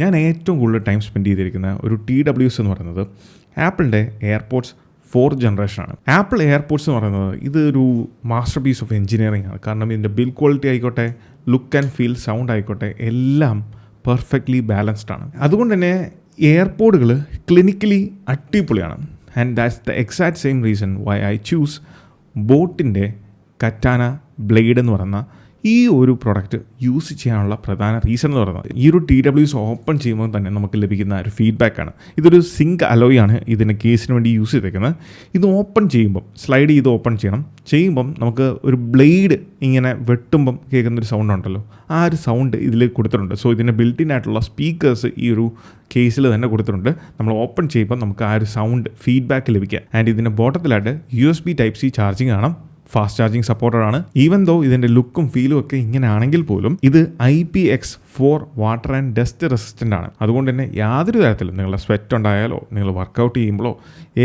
ഞാൻ ഏറ്റവും കൂടുതൽ ടൈം സ്പെൻഡ് ചെയ്തിരിക്കുന്ന ഒരു TWS എന്ന് പറയുന്നത് ആപ്പിളിൻ്റെ എയർപോഡ്സ് 4th ജനറേഷനാണ്. ആപ്പിൾ എയർപോഡ്സ് എന്ന് പറയുന്നത് ഇതൊരു മാസ്റ്റർ പീസ് ഓഫ് എഞ്ചിനീയറിംഗ് ആണ്. കാരണം ഇതിൻ്റെ ബിൽഡ് ക്വാളിറ്റി ആയിക്കോട്ടെ, ലുക്ക് ആൻഡ് ഫീൽ, സൗണ്ട് ആയിക്കോട്ടെ, എല്ലാം പെർഫെക്റ്റ്ലി ബാലൻസ്ഡ് ആണ്. അതുകൊണ്ട് തന്നെ എയർപോഡുകൾ ക്ലിനിക്കലി അടിപൊളിയാണ്. And that's the exact same reason why I choose ബോട്ടിൻ്റെ കറ്റാന ബ്ലേഡ് എന്ന് പറയുന്ന ഈ ഒരു പ്രൊഡക്റ്റ് യൂസ് ചെയ്യാനുള്ള പ്രധാന റീസൺ എന്ന് പറയുന്നത് ഈ ഒരു TWS ഓപ്പൺ ചെയ്യുമ്പോൾ തന്നെ നമുക്ക് ലഭിക്കുന്ന ഒരു ഫീഡ്ബാക്കാണ്. ഇതൊരു സിങ്ക് അലോയ് ആണ് ഇതിൻ്റെ കേസിന് വേണ്ടി യൂസ് ചെയ്തേക്കുന്നത്. ഇത് ഓപ്പൺ ചെയ്യുമ്പം സ്ലൈഡ് ചെയ്ത് ഓപ്പൺ ചെയ്യുമ്പം നമുക്ക് ഒരു ബ്ലേഡ് ഇങ്ങനെ വെട്ടുമ്പം കേൾക്കുന്നൊരു സൗണ്ട് ഉണ്ടല്ലോ, ആ ഒരു സൗണ്ട് ഇതിൽ കൊടുത്തിട്ടുണ്ട്. സോ ഇതിൻ്റെ ബിൽറ്റിൻ ആയിട്ടുള്ള സ്പീക്കേഴ്സ് ഈ ഒരു കേസിൽ തന്നെ കൊടുത്തിട്ടുണ്ട്. നമ്മൾ ഓപ്പൺ ചെയ്യുമ്പോൾ നമുക്ക് ആ ഒരു സൗണ്ട് ഫീഡ്ബാക്ക് ലഭിക്കുക. ആൻഡ് ഇതിൻ്റെ ബോട്ടത്തിലായിട്ട് USB Type-C ചാർജിങ് ആണ്, ഫാസ്റ്റ് ചാർജിങ് സപ്പോർട്ടഡ് ആണ്. ഈവൻ ദോ ഇതിൻ്റെ ലുക്കും ഫീലും ഒക്കെ ഇങ്ങനെ ആണെങ്കിൽ പോലും ഇത് IPX4 water and dust resistant ആണ്. അതുകൊണ്ട് തന്നെ യാതൊരു തരത്തിലും നിങ്ങളുടെ സ്വെറ്റ് ഉണ്ടായാലോ നിങ്ങൾ വർക്കൗട്ട് ചെയ്യുമ്പോഴോ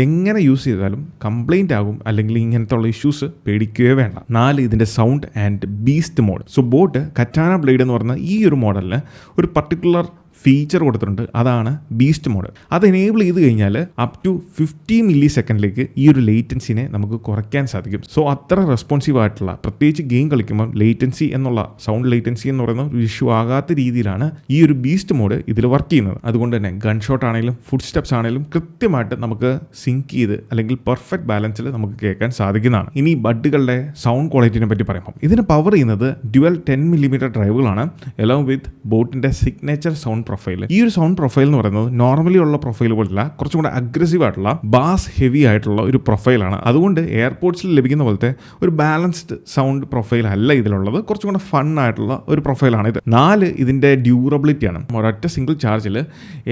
എങ്ങനെ യൂസ് ചെയ്താലും കംപ്ലൈൻറ്റ് ആകും, അല്ലെങ്കിൽ ഇങ്ങനത്തെ ഉള്ള ഇഷ്യൂസ് പേടിക്കുകയോ വേണ്ട. 4 ഇതിൻ്റെ sound and beast mode. So boat Katana blade എന്ന് പറയുന്ന ഈ ഒരു മോഡലിന് ഒരു പർട്ടിക്കുലർ ഫീച്ചർ കൊടുത്തിട്ടുണ്ട്, അതാണ് ബീസ്റ്റ് മോഡ്. അത് എനേബിൾ ചെയ്ത് കഴിഞ്ഞാൽ അപ് ടു 50 മില്ലി സെക്കൻഡിലേക്ക് ഈ ഒരു ലേറ്റൻസിനെ നമുക്ക് കുറയ്ക്കാൻ സാധിക്കും. സോ അത്ര റെസ്പോൺസീവ് ആയിട്ടുള്ള, പ്രത്യേകിച്ച് ഗെയിം കളിക്കുമ്പോൾ ലേറ്റൻസി എന്നുള്ള സൗണ്ട് ലേറ്റൻസി എന്ന് പറയുന്ന ഒരു ഇഷ്യൂ ആകാത്ത രീതിയിലാണ് ഈ ഒരു ബീസ്റ്റ് മോഡ് ഇതിൽ വർക്ക് ചെയ്യുന്നത്. അതുകൊണ്ട് തന്നെ ഗൺ ഷോട്ട് ആണെങ്കിലും ഫുഡ് സ്റ്റെപ്സ് ആണെങ്കിലും കൃത്യമായിട്ട് നമുക്ക് സിങ്ക് ചെയ്ത് അല്ലെങ്കിൽ പെർഫെക്റ്റ് ബാലൻസിൽ നമുക്ക് കേൾക്കാൻ സാധിക്കുന്നതാണ്. ഇനി ബഡുകളുടെ സൗണ്ട് ക്വാളിറ്റിനെ പറ്റി പറയുമ്പോൾ ഇതിന് പവർ ചെയ്യുന്നത് ഡ്യുവൽ 10mm ഡ്രൈവുകളാണ്, എലോങ് വിത്ത് ബോട്ടിൻ്റെ സിഗ്നേച്ചർ സൗണ്ട് പ്രൊഫൈൽ. ഈ ഒരു സൗണ്ട് പ്രൊഫൈൽ എന്ന് പറയുന്നത് നോർമലി ഉള്ള പ്രൊഫൈൽ പോലെയല്ല, കുറച്ചും കൂടെ അഗ്രസീവ് ആയിട്ടുള്ള ബാസ് ഹെവി ആയിട്ടുള്ള ഒരു പ്രൊഫൈലാണ്. അതുകൊണ്ട് എയർപോഡ്സിൽ ലഭിക്കുന്ന പോലത്തെ ഒരു ബാലൻസ്ഡ് സൗണ്ട് പ്രൊഫൈൽ അല്ല ഇതിലുള്ളത്, കുറച്ചും കൂടെ ഫൺ ആയിട്ടുള്ള ഒരു പ്രൊഫൈലാണ് ഇത്. 4 ഇതിൻ്റെ ഡ്യൂറബിലിറ്റിയാണ്. ഒരൊറ്റ സിംഗിൾ ചാർജിൽ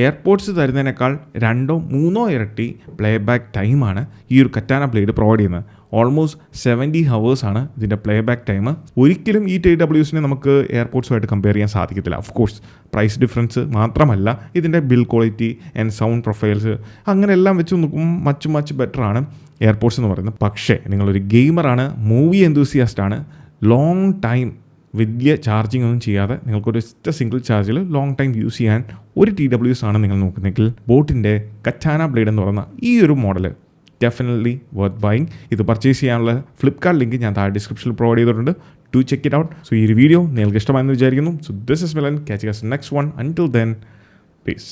എയർപോഡ്സ് തരുന്നതിനേക്കാൾ 2-3 ഇരട്ടി പ്ലേ ബാക്ക് ടൈമാണ് ഈ ഒരു കറ്റാന ബ്ലേഡ് പ്രൊവൈഡ് ചെയ്യുന്നത്. ഓൾമോസ്റ്റ് 70 hours ആണ് ഇതിൻ്റെ പ്ലേ ബാക്ക് ടൈം. ഒരിക്കലും ഈ TWSനെ നമുക്ക് എയർപോഡ്സുമായിട്ട് കമ്പയർ ചെയ്യാൻ സാധിക്കത്തില്ല. ഓഫ് കോഴ്സ് പ്രൈസ് ഡിഫറൻസ് മാത്രമല്ല, ഇതിൻ്റെ build quality and sound profiles അങ്ങനെ എല്ലാം വെച്ച് നോക്കുമ്പോൾ മച്ച് ബെറ്റർ ആണ് എയർപോഡ്സ് എന്ന് പറയുന്നത്. പക്ഷേ നിങ്ങളൊരു ഗെയിമറാണ്, മൂവി എന്തൂസിയാസ്റ്റ് ആണ്, ലോങ് ടൈം വലിയ ചാർജിങ് ഒന്നും ചെയ്യാതെ നിങ്ങൾക്കൊരു സിംഗിൾ ചാർജിൽ ലോങ് ടൈം യൂസ് ചെയ്യാൻ ഒരു TWS ആണ് നിങ്ങൾ നോക്കുന്നെങ്കിൽ ബോട്ടിൻ്റെ കറ്റാന ബ്ലേഡ് എന്ന് പറയുന്ന ഈ ഒരു മോഡൽ ഡെഫിനറ്റ്ലി വർത്ത് ബൈയിങ്. ഇത് പർച്ചേസ് ചെയ്യാനുള്ള ഫ്ലിപ്കാർട്ട് ലിങ്ക് ഞാൻ താഴെ ഡിസ്ക്രിപ്ഷനിൽ പ്രൊവൈഡ് ചെയ്തിട്ടുണ്ട്. To check it out. So ഈ ഒരു വീഡിയോ നിങ്ങൾക്ക് ഇഷ്ടമായെന്ന് വിചാരിക്കുന്നു. So this is Milan. Catch you guys next one. Until then, piece.